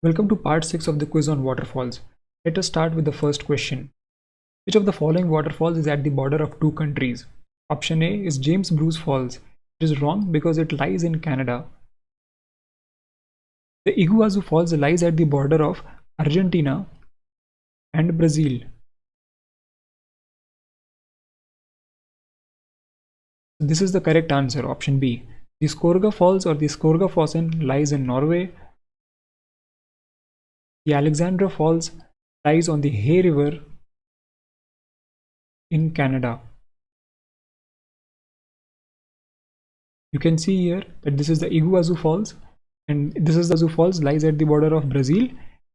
Welcome to part 6 of the quiz on waterfalls. Let us start with the first question. Which of the following waterfalls is at the border of two countries? Option A is James Bruce Falls. It is wrong because it lies in Canada. The Iguazu Falls lies at the border of Argentina and Brazil. This is the correct answer, option B. The Skorga Falls or the Skorgafossen lies in Norway. The Alexandra Falls lies on the Hay River in Canada. You can see here that this is the Iguazu Falls, and this is the Iguazu Falls lies at the border of Brazil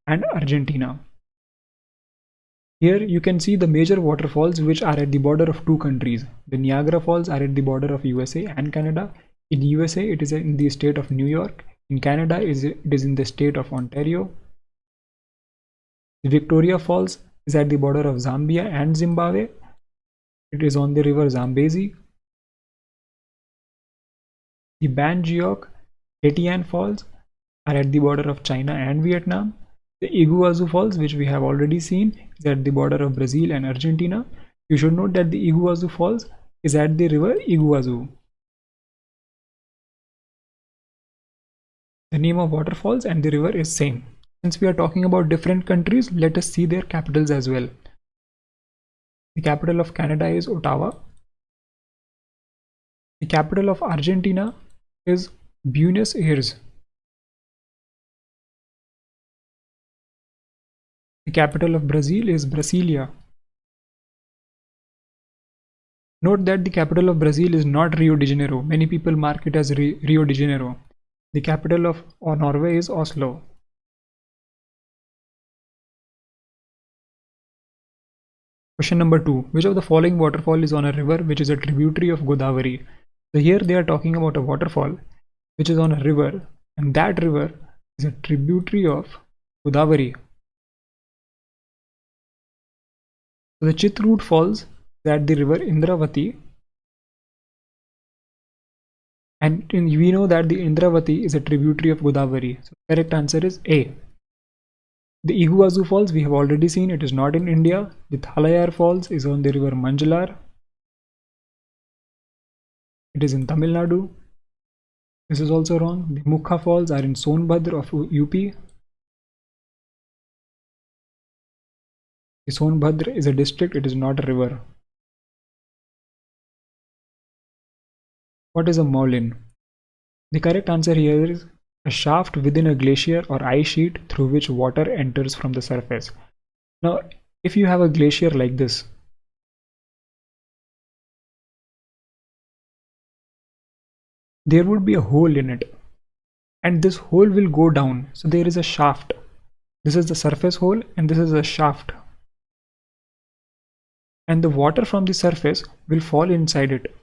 and Argentina. Here you can see the major waterfalls which are at the border of two countries. The Niagara Falls are at the border of USA and Canada. In USA it is in the state of New York. In Canada it is in the state of Ontario. The Victoria Falls is at the border of Zambia and Zimbabwe. It is on the river Zambezi. The Banjiok Hetian Falls are at the border of China and Vietnam. The Iguazu Falls, which we have already seen, is at the border of Brazil and Argentina. You should note that the Iguazu Falls is at the river Iguazu. The name of waterfalls and the river is same. Since we are talking about different countries, let us see their capitals as well. The capital of Canada is Ottawa. The capital of Argentina is Buenos Aires. The capital of Brazil is Brasilia. Note that the capital of Brazil is not Rio de Janeiro. Many people mark it as Rio de Janeiro. The capital of Norway is Oslo. Question number 2. Which of the following waterfall is on a river which is a tributary of Godavari? So here they are talking about a waterfall which is on a river, and that river is a tributary of Godavari. So the Chitrut Falls is at the river Indravati, and we know that the Indravati is a tributary of Godavari. So the correct answer is A. The Iguazu Falls we have already seen, it is not in India. The Thalayar Falls is on the river Manjalar. It is in Tamil Nadu. This is also wrong. The Mukha Falls are in Sonbhadra of UP. The Sonbhadra is a district, it is not a river. What is a moulin? The correct answer here is a shaft within a glacier or ice sheet through which water enters from the surface. Now, if you have a glacier like this, there would be a hole in it, and this hole will go down. So there is a shaft. This is the surface hole and this is a shaft. And the water from the surface will fall inside it.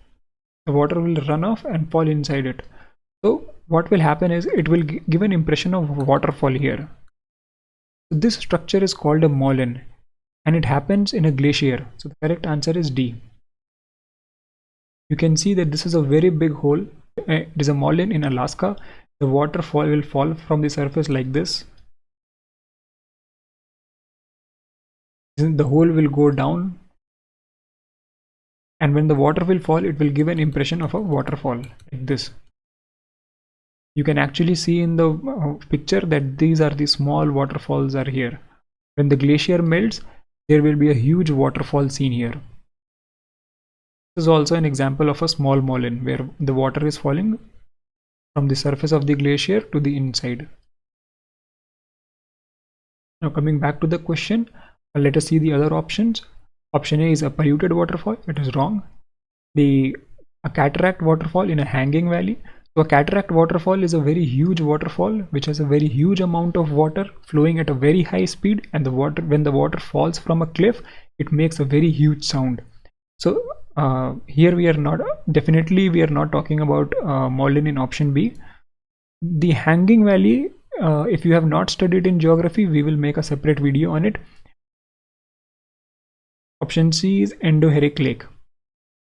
The water will run off and fall inside it. So what will happen is it will give an impression of waterfall here. So this structure is called a moulin, and it happens in a glacier. So the correct answer is D. You can see that this is a very big hole. It is a moulin in Alaska. The waterfall will fall from the surface like this. The hole will go down, and when the water will fall, it will give an impression of a waterfall like this. You can actually see in the picture that these are the small waterfalls are here. When the glacier melts, there will be a huge waterfall seen here. This is also an example of a small moulin where the water is falling from the surface of the glacier to the inside. Now coming back to the question, let us see the other options. Option A is a polluted waterfall. It is wrong. A cataract waterfall in a hanging valley. So a cataract waterfall is a very huge waterfall which has a very huge amount of water flowing at a very high speed, and when the water falls from a cliff, it makes a very huge sound. So here we are not talking about moulin in option B. The hanging valley, if you have not studied in geography, we will make a separate video on it. Option C is endorheic lake.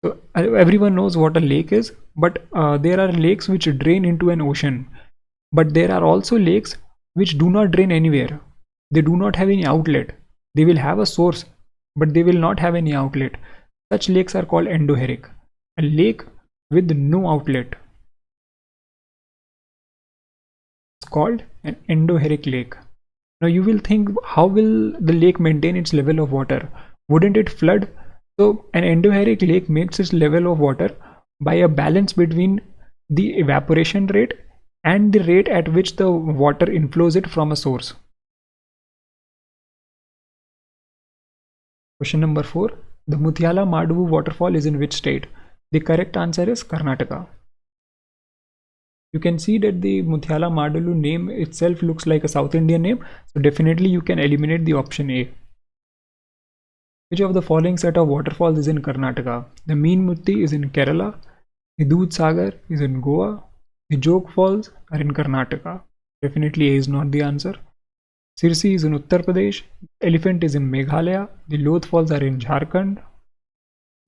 So everyone knows what a lake is, but there are lakes which drain into an ocean, but there are also lakes which do not drain anywhere. They do not have any outlet. They will have a source, but they will not have any outlet. Such lakes are called endorheic. A lake with no outlet is called an endorheic lake. Now you will think, how will the lake maintain its level of water? Wouldn't it flood? So an endorheic lake makes its level of water by a balance between the evaporation rate and the rate at which the water inflows it from a source. Question number 4. The Muthiala Maduvu waterfall is in which state? The correct answer is Karnataka. You can see that the Muthiala Madulu name itself looks like a South Indian name, so definitely you can eliminate the option A. Which of the following set of waterfalls is in Karnataka? The Meen Mutti is in Kerala, the Doodh Sagar is in Goa, the Jog Falls are in Karnataka. Definitely A is not the answer. Sirsi is in Uttar Pradesh, Elephant is in Meghalaya, the Loth Falls are in Jharkhand.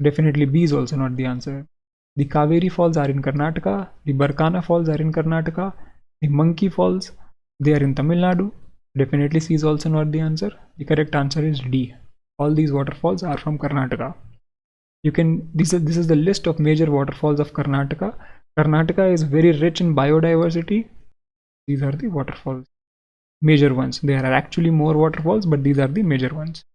Definitely B is also not the answer. The Kaveri Falls are in Karnataka, the Barkana Falls are in Karnataka, the Monkey Falls, they are in Tamil Nadu. Definitely C is also not the answer. The correct answer is D. All these waterfalls are from Karnataka. This is the list of major waterfalls of Karnataka. Karnataka is very rich in biodiversity. These are the waterfalls. Major ones. There are actually more waterfalls, but these are the major ones.